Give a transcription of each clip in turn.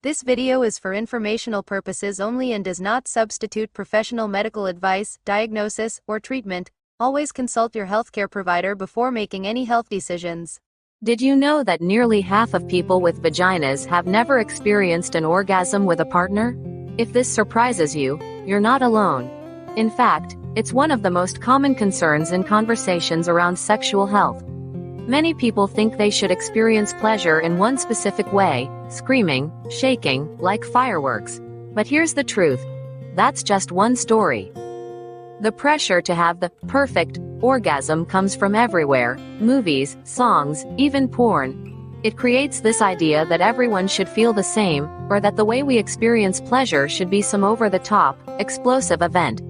This video is for informational purposes only and does not substitute professional medical advice, diagnosis, or treatment. Always consult your healthcare provider before making any health decisions. Did you know that nearly half of people with vaginas have never experienced an orgasm with a partner? If this surprises you, you're not alone. In fact, it's one of the most common concerns in conversations around sexual health. Many people think they should experience pleasure in one specific way, screaming, shaking, like fireworks. But here's the truth. That's just one story. The pressure to have the perfect orgasm comes from everywhere: movies, songs, even porn. It creates this idea that everyone should feel the same, or that the way we experience pleasure should be some over-the-top, explosive event.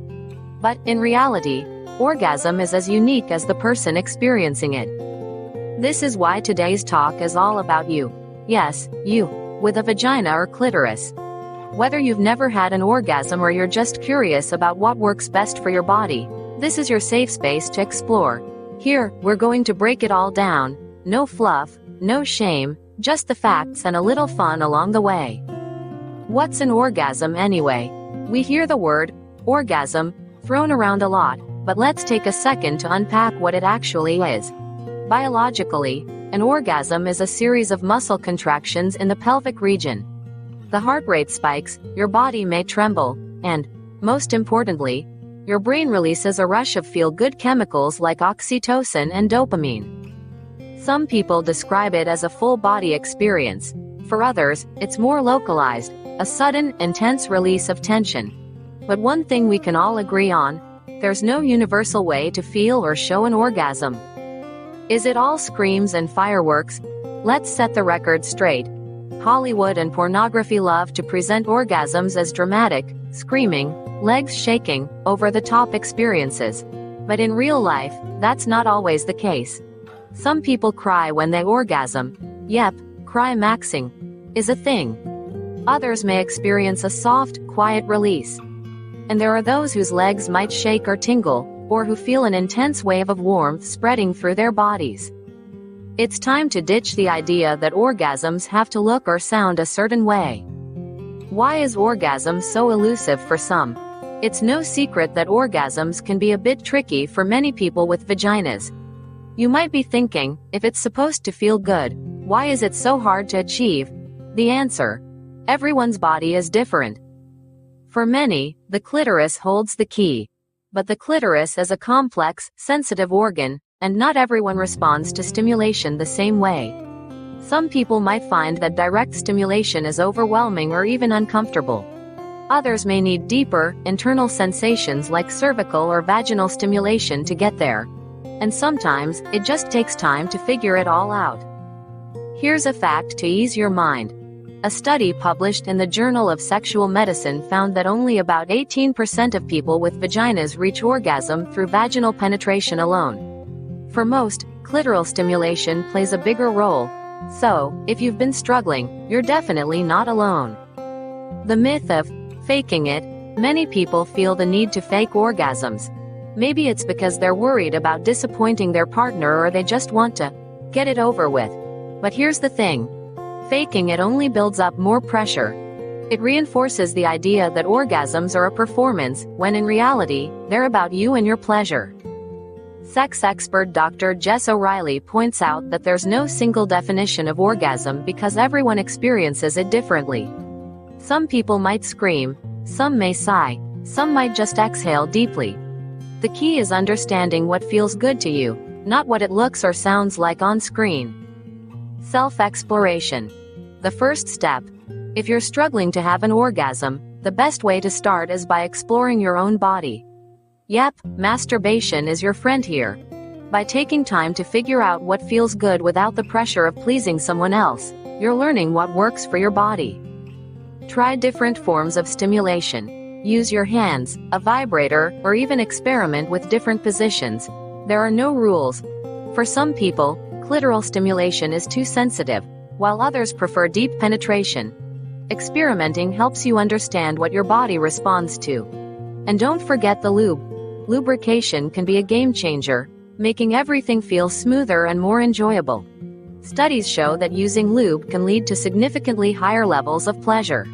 But, in reality, orgasm is as unique as the person experiencing it. This is why today's talk is all about you. Yes, you, with a vagina or clitoris. Whether you've never had an orgasm or you're just curious about what works best for your body, this is your safe space to explore. Here, we're going to break it all down. No fluff, no shame, just the facts and a little fun along the way. What's an orgasm anyway? We hear the word orgasm thrown around a lot, but let's take a second to unpack what it actually is. Biologically, an orgasm is a series of muscle contractions in the pelvic region. The heart rate spikes, your body may tremble, and, most importantly, your brain releases a rush of feel-good chemicals like oxytocin and dopamine. Some people describe it as a full-body experience. For others, it's more localized, a sudden, intense release of tension. But one thing we can all agree on: there's no universal way to feel or show an orgasm. Is it all screams and fireworks? Let's set the record straight. Hollywood and pornography love to present orgasms as dramatic, screaming, legs shaking, over-the-top experiences. But in real life, that's not always the case. Some people cry when they orgasm. Yep, cry-maxing is a thing. Others may experience a soft, quiet release. And there are those whose legs might shake or tingle, or who feel an intense wave of warmth spreading through their bodies. It's time to ditch the idea that orgasms have to look or sound a certain way. Why is orgasm so elusive for some? It's no secret that orgasms can be a bit tricky for many people with vaginas. You might be thinking, if it's supposed to feel good, why is it so hard to achieve? The answer: everyone's body is different. For many, the clitoris holds the key. But the clitoris is a complex, sensitive organ, and not everyone responds to stimulation the same way. Some people might find that direct stimulation is overwhelming or even uncomfortable. Others may need deeper, internal sensations like cervical or vaginal stimulation to get there. And sometimes, it just takes time to figure it all out. Here's a fact to ease your mind. A study published in the Journal of Sexual Medicine found that only about 18% of people with vaginas reach orgasm through vaginal penetration alone. For most, clitoral stimulation plays a bigger role. So, if you've been struggling, you're definitely not alone. The myth of faking it: many people feel the need to fake orgasms. Maybe it's because they're worried about disappointing their partner, or they just want to get it over with. But here's the thing. Faking it only builds up more pressure. It reinforces the idea that orgasms are a performance, when in reality, they're about you and your pleasure. Sex expert Dr. Jess O'Reilly points out that there's no single definition of orgasm because everyone experiences it differently. Some people might scream, some may sigh, some might just exhale deeply. The key is understanding what feels good to you, not what it looks or sounds like on screen. Self-exploration. The first step. If you're struggling to have an orgasm, the best way to start is by exploring your own body. Yep, masturbation is your friend here. By taking time to figure out what feels good without the pressure of pleasing someone else, you're learning what works for your body. Try different forms of stimulation. Use your hands, a vibrator, or even experiment with different positions. There are no rules. For some people, clitoral stimulation is too sensitive, while others prefer deep penetration. Experimenting helps you understand what your body responds to. And don't forget the lube. Lubrication can be a game changer, making everything feel smoother and more enjoyable. Studies show that using lube can lead to significantly higher levels of pleasure.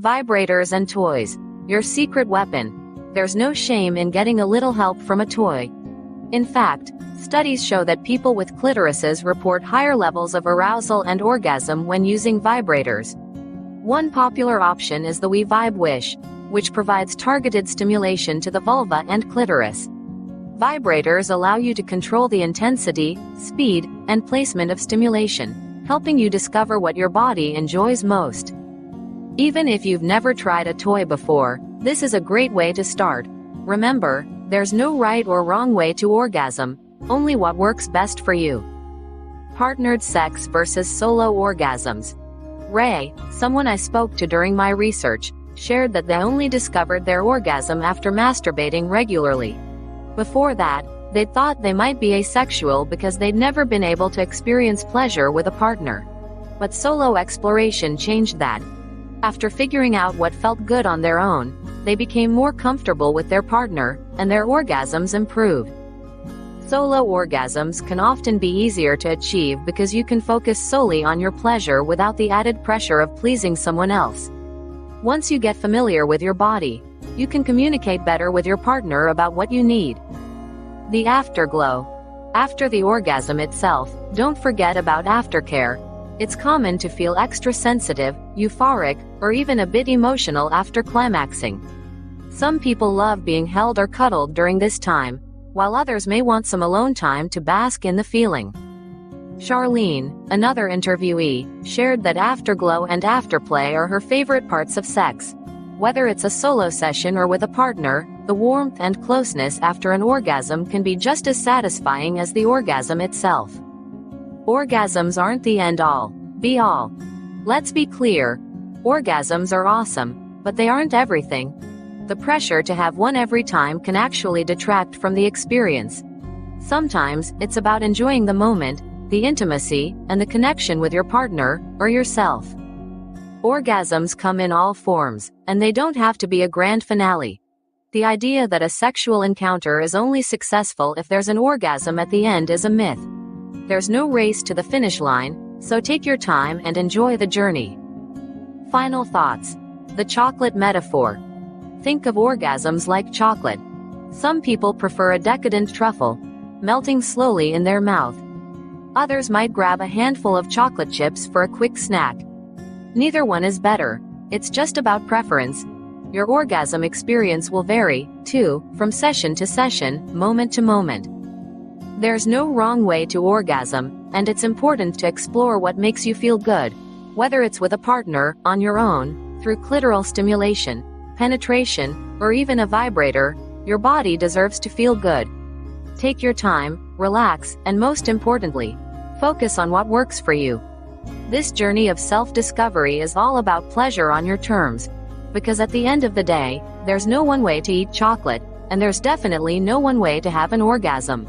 Vibrators and toys. Your secret weapon. There's no shame in getting a little help from a toy. In fact, studies show that people with clitorises report higher levels of arousal and orgasm when using vibrators. One popular option is the We Vibe Wish, which provides targeted stimulation to the vulva and clitoris. Vibrators allow you to control the intensity, speed, and placement of stimulation, helping you discover what your body enjoys most. Even if you've never tried a toy before, this is a great way to start. Remember, there's no right or wrong way to orgasm, only what works best for you. Partnered sex versus solo orgasms. Ray, someone I spoke to during my research, shared that they only discovered their orgasm after masturbating regularly. Before that, they thought they might be asexual because they'd never been able to experience pleasure with a partner. But solo exploration changed that. After figuring out what felt good on their own, they became more comfortable with their partner, and their orgasms improved. Solo orgasms can often be easier to achieve because you can focus solely on your pleasure without the added pressure of pleasing someone else. Once you get familiar with your body, you can communicate better with your partner about what you need. The afterglow. After the orgasm itself, don't forget about aftercare. It's common to feel extra sensitive, euphoric, or even a bit emotional after climaxing. Some people love being held or cuddled during this time, while others may want some alone time to bask in the feeling. Charlene, another interviewee, shared that afterglow and afterplay are her favorite parts of sex. Whether it's a solo session or with a partner, the warmth and closeness after an orgasm can be just as satisfying as the orgasm itself. Orgasms aren't the end-all, be-all. Let's be clear, orgasms are awesome, but they aren't everything. The pressure to have one every time can actually detract from the experience. Sometimes, it's about enjoying the moment, the intimacy, and the connection with your partner, or yourself. Orgasms come in all forms, and they don't have to be a grand finale. The idea that a sexual encounter is only successful if there's an orgasm at the end is a myth. There's no race to the finish line, so take your time and enjoy the journey. Final thoughts. The chocolate metaphor. Think of orgasms like chocolate. Some people prefer a decadent truffle, melting slowly in their mouth. Others might grab a handful of chocolate chips for a quick snack. Neither one is better, it's just about preference. Your orgasm experience will vary, too, from session to session, moment to moment. There's no wrong way to orgasm, and it's important to explore what makes you feel good. Whether it's with a partner, on your own, through clitoral stimulation, penetration, or even a vibrator, your body deserves to feel good. Take your time, relax, and most importantly, focus on what works for you. This journey of self-discovery is all about pleasure on your terms. Because at the end of the day, there's no one way to eat chocolate, and there's definitely no one way to have an orgasm.